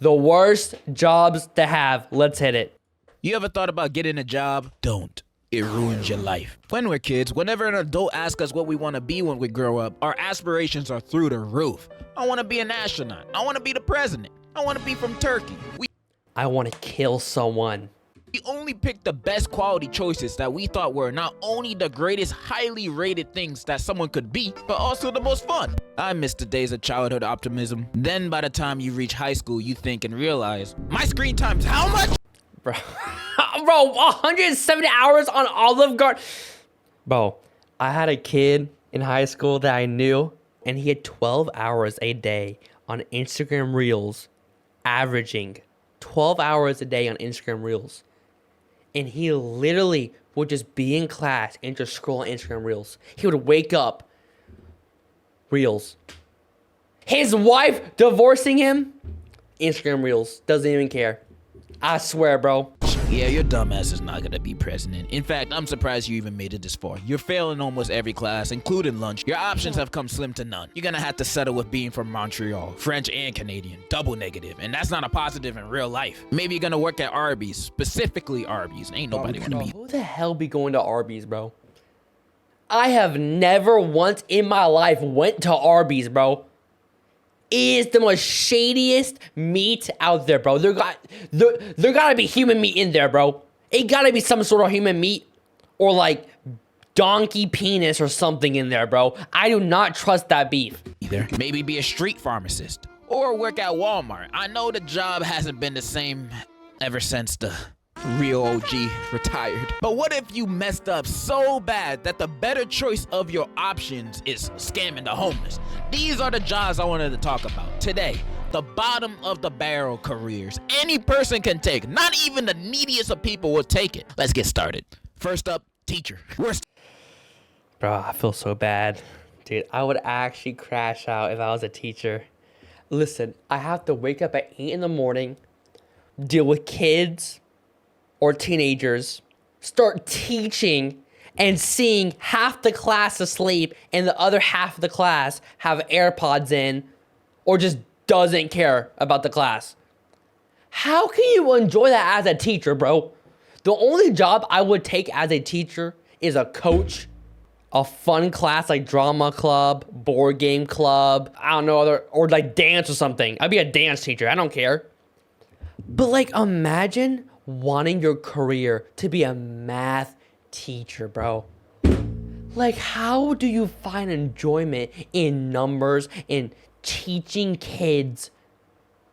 The worst jobs to have. Let's hit it. You ever thought about getting a job? Don't. It ruins your life. When we're kids, whenever an adult asks us what we want to be when we grow up, our aspirations are through the roof. I want to be an astronaut. I want to be the president. I want to be from Turkey. I want to kill someone. We only picked the best quality choices that we thought were not only the greatest highly rated things that someone could be, but also the most fun. I miss the days of childhood optimism. Then by the time you reach high school, you think and realize, my screen time's how much? Bro, bro, 170 hours on Olive Garden. Bro, I had a kid in high school that I knew, and he had 12 hours a day on Instagram Reels, averaging 12 hours a day on Instagram Reels. And he literally would just be in class and just scroll on Instagram Reels. He would wake up, Reels. His wife divorcing him, Instagram Reels. Doesn't even care. I swear, bro. Yeah, your dumbass is not gonna be president. In fact, I'm surprised you even made it this far. You're failing almost every class, including lunch. Your options have come slim to none. You're gonna have to settle with being from Montreal, French and Canadian, double negative, and that's not a positive in real life. Maybe you're gonna work at Arby's, specifically Arby's. Ain't nobody wanna be. Who the hell be going to Arby's, bro? I have never once in my life went to Arby's, bro. It is the most shadiest meat out there, bro. There gotta be human meat in there, bro. It gotta be some sort of human meat or like donkey penis or something in there, bro. I do not trust that beef. Either. Maybe be a street pharmacist or work at Walmart. I know the job hasn't been the same ever since the real OG retired. But what if you messed up so bad that the better choice of your options is scamming the homeless? These are the jobs I wanted to talk about today. The bottom of the barrel careers any person can take. Not even the neediest of people will take it. Let's get started. First up, teacher. Bro, I feel so bad. Dude, I would actually crash out if I was a teacher. Listen, I have to wake up at 8 in the morning, deal with kids or teenagers, start teaching and seeing half the class asleep and the other half of the class have AirPods in or just doesn't care about the class. How can you enjoy that as a teacher, bro? The only job I would take as a teacher is a coach, a fun class like drama club, board game club, I don't know, or like dance or something. I'd be a dance teacher, I don't care. But like imagine wanting your career to be a math teacher, bro. Like, how do you find enjoyment in numbers and teaching kids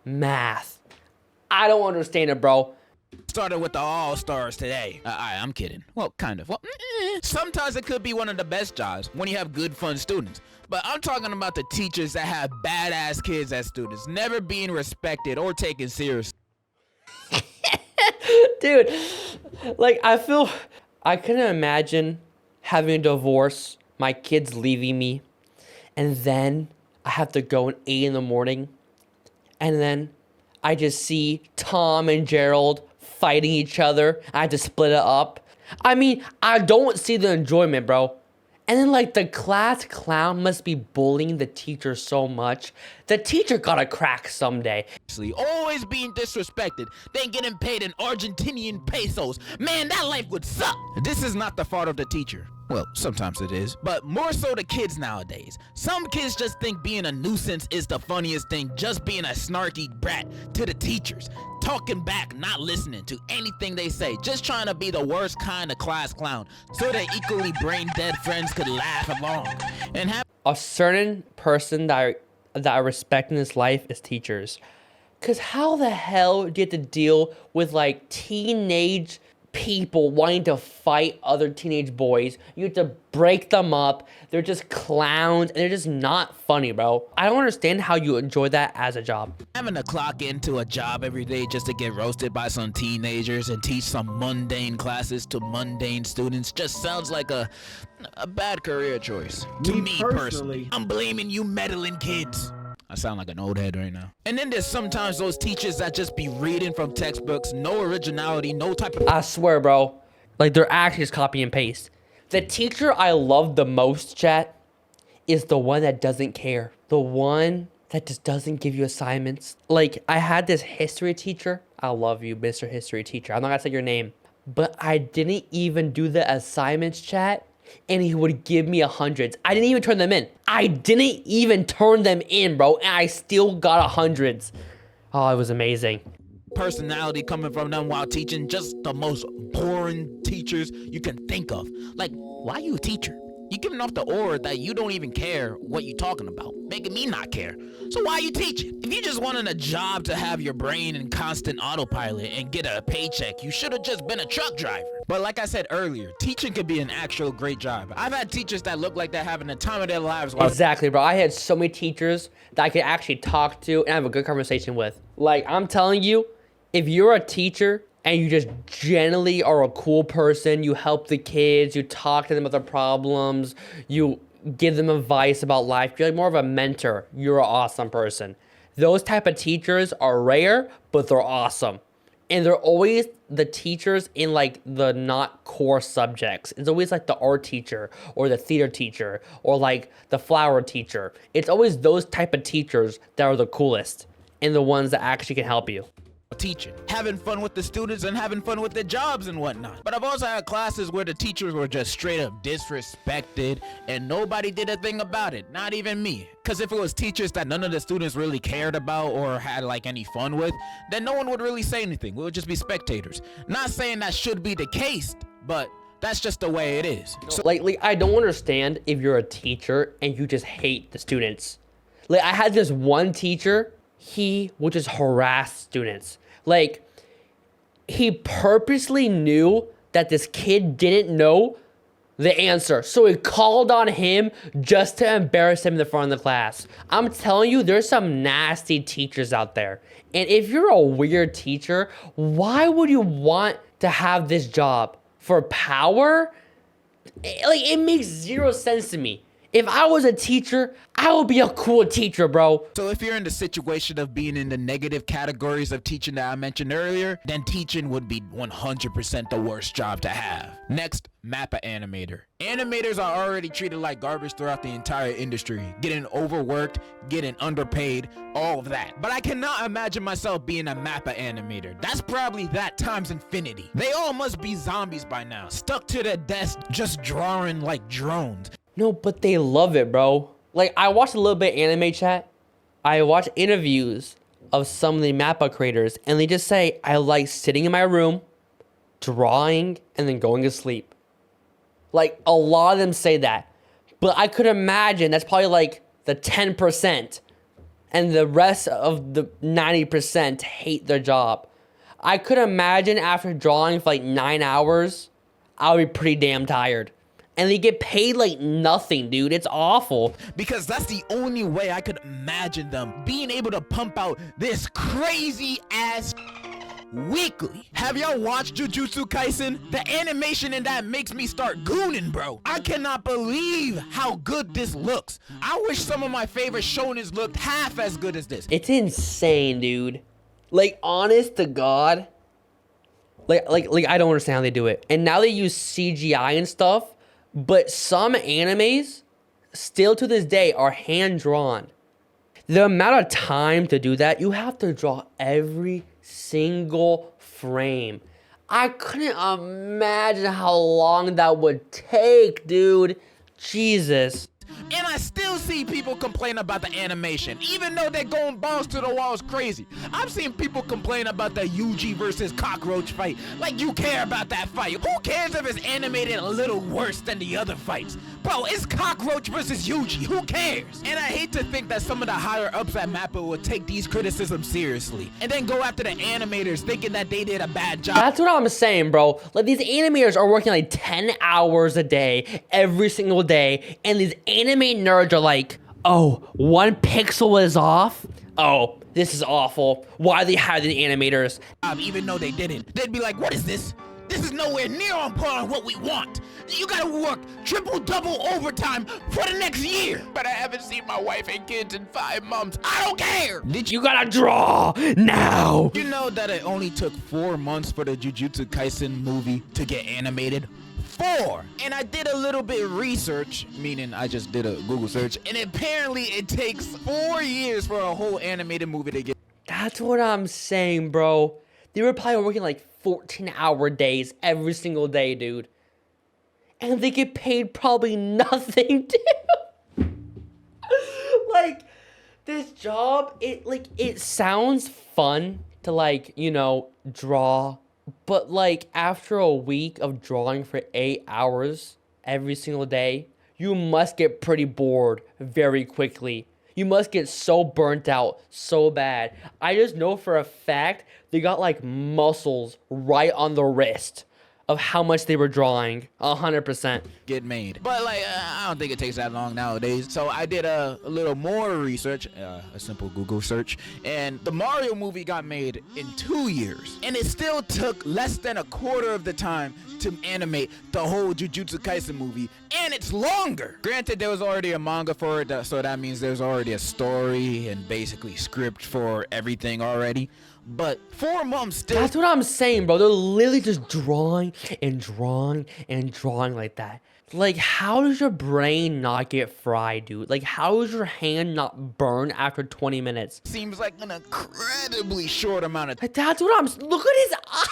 math? I don't understand it, bro. Started with the all-stars today. I'm kidding. Well, kind of. Well, sometimes it could be one of the best jobs when you have good, fun students. But I'm talking about the teachers that have badass kids as students, never being respected or taken seriously. Dude, like I couldn't imagine having a divorce, my kids leaving me, and then I have to go at 8 in the morning, and then I just see Tom and Gerald fighting each other. I have to split it up. I mean, I don't see the enjoyment, bro. And then like the class clown must be bullying the teacher so much. The teacher gotta crack someday. Always being disrespected, then getting paid in Argentinian pesos. Man, that life would suck. This is not the fault of the teacher. Well, sometimes it is, but more so the kids nowadays. Some kids just think being a nuisance is the funniest thing, just being a snarky brat to the teachers. Talking back, not listening to anything they say, just trying to be the worst kind of class clown so their equally brain dead friends could laugh along. And have a certain person that I respect in this life is teachers. Cause how the hell do you have to deal with like teenage people wanting to fight other teenage boys? You have to break them up. They're just clowns and they're just not funny, bro. I don't understand how you enjoy that as a job. Having to clock into a job every day just to get roasted by some teenagers and teach some mundane classes to mundane students just sounds like a bad career choice. To me personally, I'm blaming you meddling kids. I sound like an old head right now. And then there's sometimes those teachers that just be reading from textbooks, no originality, no type of... I swear, bro. Like, they're actually just copy and paste. The teacher I love the most, chat, is the one that doesn't care. The one that just doesn't give you assignments. Like, I had this history teacher. I love you, Mr. History Teacher. I'm not gonna say your name, but I didn't even do the assignments, chat, and he would give me hundreds. I didn't even turn them in. I didn't even turn them in, bro, and I still got hundreds. Oh, it was amazing. Personality coming from them while teaching, just the most boring teachers you can think of. Like, why are you a teacher? You're giving off the aura that you don't even care what you're talking about, making me not care. So why are you teaching? If you just wanted a job to have your brain in constant autopilot and get a paycheck, you should have just been a truck driver. But like I said earlier, teaching could be an actual great job. I've had teachers that look like they're having the time of their lives. Exactly, bro. I had so many teachers that I could actually talk to and have a good conversation with. Like, I'm telling you, if you're a teacher and you just generally are a cool person, you help the kids, you talk to them about their problems, you give them advice about life, you're like more of a mentor, you're an awesome person. Those type of teachers are rare, but they're awesome. And they're always the teachers in like the not core subjects. It's always like the art teacher or the theater teacher or like the flower teacher. It's always those type of teachers that are the coolest and the ones that actually can help you. Teaching, having fun with the students and having fun with their jobs and whatnot. But I've also had classes where the teachers were just straight up disrespected and nobody did a thing about it, not even me. Because if it was teachers that none of the students really cared about or had like any fun with, then no one would really say anything. We would just be spectators. Not saying that should be the case, but that's just the way it is. So like I don't understand if you're a teacher and you just hate the students. Like, I had this one teacher, he would just harass students. Like, he purposely knew that this kid didn't know the answer, so he called on him just to embarrass him in the front of the class. I'm telling you, there's some nasty teachers out there. And if you're a weird teacher, why would you want to have this job? For power? Like, it makes zero sense to me. If I was a teacher, I would be a cool teacher, bro. So if you're in the situation of being in the negative categories of teaching that I mentioned earlier, then teaching would be 100% the worst job to have. Next, mappa animator. Animators are already treated like garbage throughout the entire industry, getting overworked, getting underpaid, all of that. But I cannot imagine myself being a mappa animator. That's probably that times infinity. They all must be zombies by now, stuck to their desk just drawing like drones. No, but they love it, bro. Like, I watched a little bit of anime, chat. I watched interviews of some of the mappa creators, and they just say, I like sitting in my room, drawing, and then going to sleep. Like, a lot of them say that. But I could imagine that's probably like the 10%, and the rest of the 90% hate their job. I could imagine after drawing for like 9 hours, I would be pretty damn tired. And they get paid like nothing, dude. It's awful. Because that's the only way I could imagine them being able to pump out this crazy ass weekly. Have y'all watched Jujutsu Kaisen? The animation in that makes me start gooning, bro. I cannot believe how good this looks. I wish some of my favorite shonens looked half as good as this. It's insane, dude. Like, honest to God. Like I don't understand how they do it. And now they use CGI and stuff. But some animes, still to this day, are hand-drawn. The amount of time to do that, you have to draw every single frame. I couldn't imagine how long that would take, dude. Jesus. And I still see people complain about the animation, even though they're going balls to the walls crazy. I've seen people complain about the Yuji versus cockroach fight. Like, you care about that fight. Who cares if it's animated a little worse than the other fights? Bro, it's cockroach versus Yuji. Who cares? And I hate to think that some of the higher ups at Mappa will take these criticisms seriously and then go after the animators thinking that they did a bad job. That's what I'm saying, bro. Like, these animators are working like 10 hours a day, every single day, and these anime nerds are like, oh, 1 pixel is off? Oh, this is awful. Why do they hire these animators? Even though they didn't. They'd be like, what is this? This is nowhere near on par on what we want. You gotta work triple-double overtime for the next year. But I haven't seen my wife and kids in 5 months. I don't care. You gotta draw now. You know that it only took 4 months for the Jujutsu Kaisen movie to get animated? 4. And I did a little bit of research, meaning I just did a Google search, and apparently it takes 4 years for a whole animated movie to get. That's what I'm saying, bro. They were probably working like 14-hour days every single day, dude. And they get paid probably nothing, dude. Like, this job, it sounds fun to, like, you know, draw. But, like, after a week of drawing for 8 hours every single day, you must get pretty bored very quickly. You must get so burnt out so bad. I just know for a fact they got, like, muscles right on the wrist of how much they were drawing. 100%. Get made. But like, I don't think it takes that long nowadays. So I did a little more research, a simple Google search, and the Mario movie got made in 2 years. And it still took less than a quarter of the time to animate the whole Jujutsu Kaisen movie, and it's longer. Granted, there was already a manga for it, so that means there's already a story and basically script for everything already. But 4 months still. That's what I'm saying, bro. They're literally just drawing and drawing and drawing like that. Like, how does your brain not get fried, dude? Like, how does your hand not burn after 20 minutes? Seems like an incredibly short amount of time. Like, that's what I'm... Look at his eyes.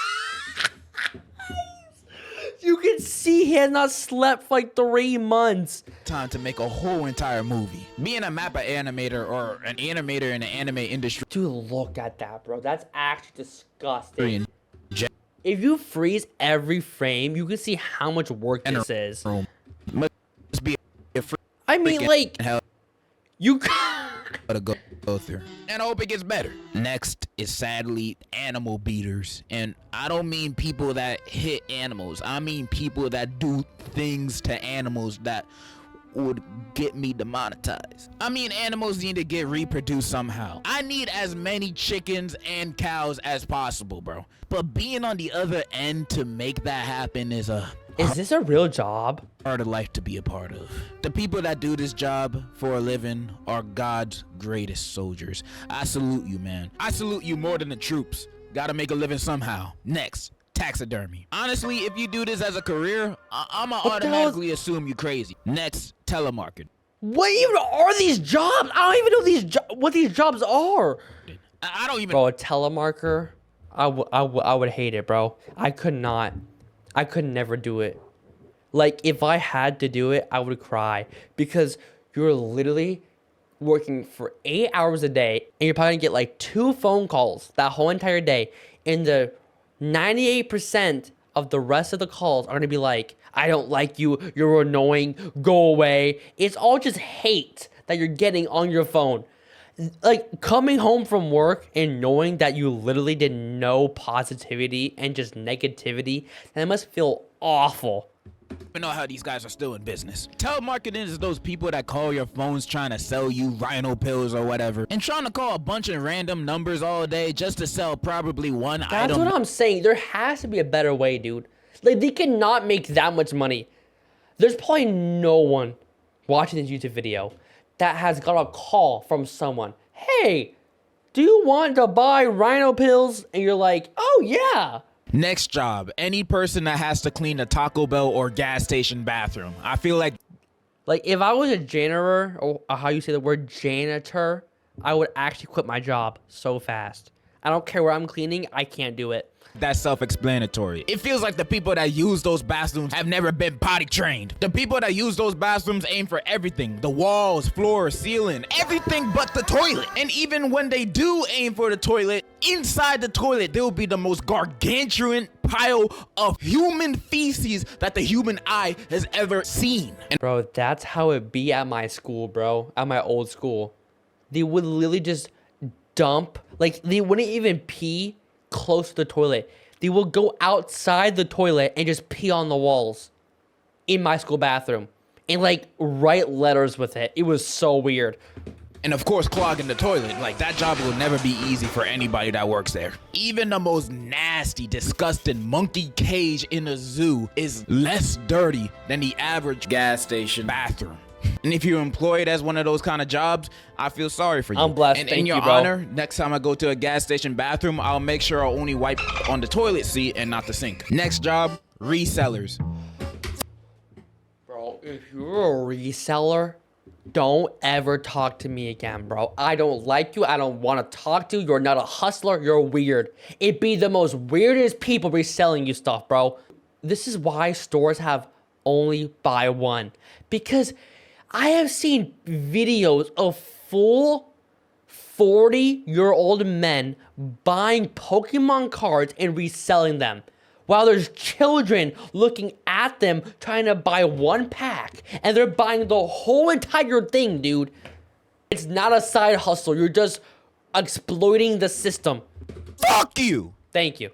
You can see he has not slept for like 3 months. Time to make a whole entire movie. Being a mappa animator or an animator in the anime industry. Dude, look at that, bro. That's actually disgusting. If you freeze every frame, you can see how much work this is. Must be a I mean, like, hell you to go through. And I hope it gets better. Next is sadly animal beaters. And I don't mean people that hit animals. I mean people that do things to animals that would get me demonetized. I mean, animals need to get reproduced somehow. I need as many chickens and cows as possible, bro. But being on the other end to make that happen is Is this a real job? part of life to be a part of. The people that do this job for a living are God's greatest soldiers. I salute you, man. I salute you more than the troops. Gotta make a living somehow. Next, taxidermy. Honestly, if you do this as a career, I'ma automatically assume you crazy. Next, telemarketing. What even are these jobs? I don't even know what these jobs are. I don't even. Bro, a telemarketer, I would hate it, bro. I could never do it. Like, if I had to do it, I would cry. Because you're literally working for 8 hours a day, and you're probably gonna get like 2 phone calls that whole entire day. And the 98% of the rest of the calls are gonna be like, I don't like you, you're annoying, go away. It's all just hate that you're getting on your phone. Like, coming home from work and knowing that you literally did no positivity and just negativity, that must feel awful. I know how these guys are still in business. Telemarketing is those people that call your phones trying to sell you rhino pills or whatever, and trying to call a bunch of random numbers all day just to sell probably one item. That's what I'm saying. There has to be a better way, dude. Like, they cannot make that much money. There's probably no one watching this YouTube video that has got a call from someone. Hey, do you want to buy rhino pills? And you're like, oh yeah. Next job, any person that has to clean a Taco Bell or gas station bathroom. I feel like if I was a janitor, or how you say the word janitor, I would actually quit my job so fast. I don't care where I'm cleaning, I can't do it. that's self-explanatory. It feels like the people that use those bathrooms have never been potty trained. The people that use those bathrooms aim for everything. The walls, floor, ceiling, everything but the toilet. And even when they do aim for the toilet, inside the toilet, there will be the most gargantuan pile of human feces that the human eye has ever seen. And bro, that's how it be at my school, bro. At my old school. They would literally just dump, like, they wouldn't even pee close to the toilet. They would go outside the toilet and just pee on the walls in my school bathroom and, like, write letters with it. It was so weird. And of course, clogging the toilet. Like, that job will never be easy for anybody that works there. Even the most nasty, disgusting monkey cage in a zoo is less dirty than the average gas station bathroom. And if you're employed as one of those kind of jobs, I feel sorry for you. I'm blessed. And thank in your you, bro. honor, next time I go to a gas station bathroom, I'll make sure I only wipe on the toilet seat and not the sink. Next job, resellers. If you're a reseller, don't ever talk to me again, bro. I don't like you. I don't want to talk to you. You're not a hustler. You're weird. It'd be the most weirdest people reselling you stuff, bro. This is why stores have only buy one. Because I have seen videos of full 40-year-old men buying Pokemon cards and reselling them, while there's children looking at them trying to buy one pack, and they're buying the whole entire thing, dude. It's not a side hustle. You're just exploiting the system. Fuck you. Thank you.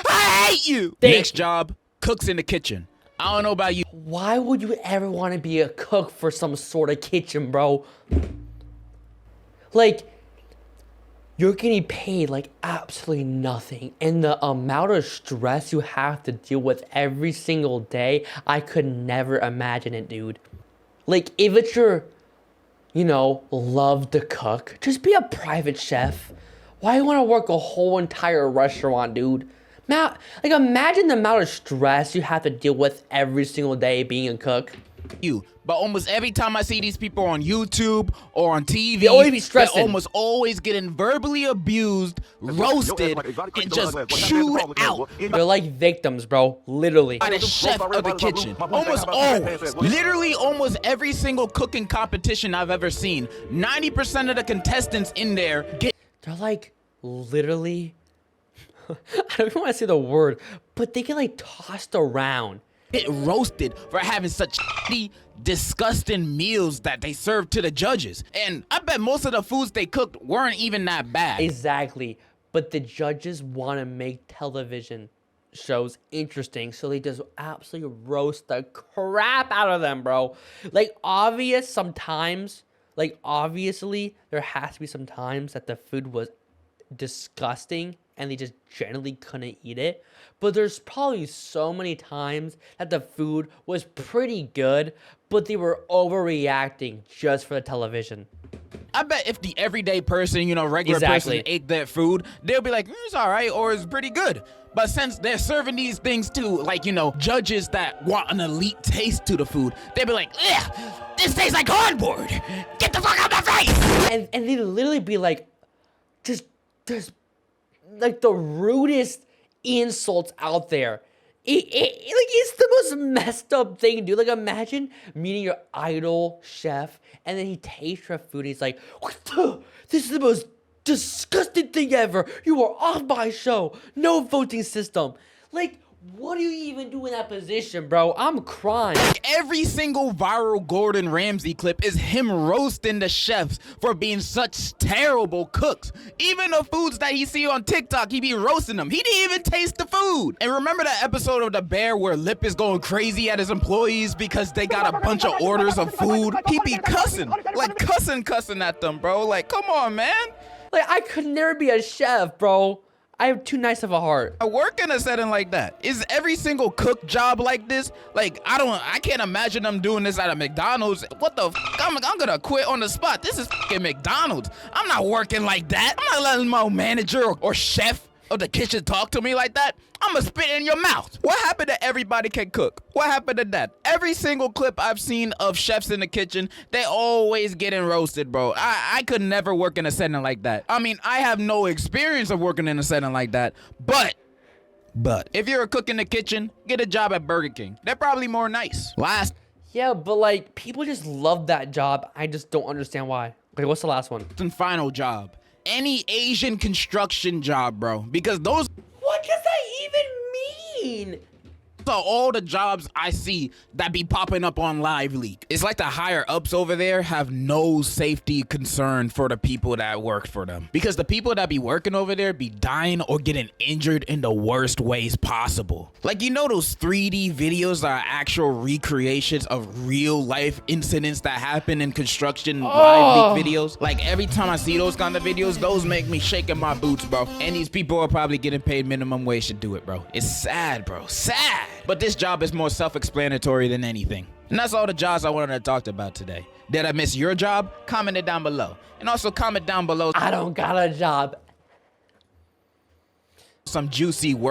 I hate you. Next job, cooks in the kitchen. I don't know about you. Why would you ever want to be a cook for some sort of kitchen, bro? Like, you're getting paid like absolutely nothing, and the amount of stress you have to deal with every single day, I could never imagine it, dude. Like, if it's your, love to cook, just be a private chef. Why do you want to work a whole entire restaurant, dude? Like, imagine the amount of stress you have to deal with every single day being a cook. But almost every time I see these people on YouTube or on TV, they always be stressing. They're almost always getting verbally abused, roasted, and just chewed out. They're like victims, bro. Literally. By the chef of the kitchen. Almost always. Literally almost every single cooking competition I've ever seen, 90% of the contestants in there They're like literally I don't even want to say the word, but they get like tossed around. Get roasted for having such disgusting meals that they serve to the judges. And I bet most of the foods they cooked weren't even that bad. Exactly. But the judges want to make television shows interesting, so they just absolutely roast the crap out of them, bro. Like, obviously, there has to be some times that the food was disgusting and they just generally couldn't eat it. But there's probably so many times that the food was pretty good, but they were overreacting just for the television. I bet if the everyday person, regular person ate that food, they'll be like, it's all right, or it's pretty good. But since they're serving these things to, like, judges that want an elite taste to the food, they'll be like, ugh, this tastes like cardboard. Get the fuck out of my face. And they literally be like, just like the rudest insults out there. It's the most messed up thing, dude. Like, imagine meeting your idol chef and then he tastes your food and he's like, this is the most disgusting thing ever. You are off my show. No voting system. Like, what do you even do in that position, bro? I'm crying. Every single viral Gordon Ramsay clip is him roasting the chefs for being such terrible cooks. Even the foods that he see on TikTok, he be roasting them. He didn't even taste the food. And remember that episode of The Bear where Lip is going crazy at his employees because they got a bunch of orders of food? He be cussing at them, bro. Like, come on, man. Like, I could never be a chef, bro. I have too nice of a heart. I work in a setting like that. Is every single cook job like this? Like, I can't imagine them doing this at a McDonald's. What the f? I'm gonna quit on the spot. This is fucking McDonald's. I'm not working like that. I'm not letting my manager or chef of the kitchen talk to me like that. I'm gonna spit in your mouth. What happened to everybody can cook? What happened to that? Every single clip I've seen of chefs in the kitchen, they always getting roasted, bro. I could never work in a setting like that. I mean, I have no experience of working in a setting like that, but if you're a cook in the kitchen, get a job at Burger King. They're probably more nice. Yeah, but like, people just love that job. I just don't understand why. Okay, what's the last one? And final job. Any Asian construction job, bro. Because those... What does that even mean? So all the jobs I see that be popping up on Live Leak, it's like the higher ups over there have no safety concern for the people that work for them. Because the people that be working over there be dying or getting injured in the worst ways possible. Like, those 3D videos are actual recreations of real life incidents that happen in construction Live Leak videos? Like, every time I see those kind of videos, those make me shake in my boots, bro. And these people are probably getting paid minimum wage to do it, bro. It's sad, bro. Sad. But this job is more self-explanatory than anything. And that's all the jobs I wanted to talk about today. Did I miss your job? Comment it down below. And also comment down below. I don't got a job. Some juicy work.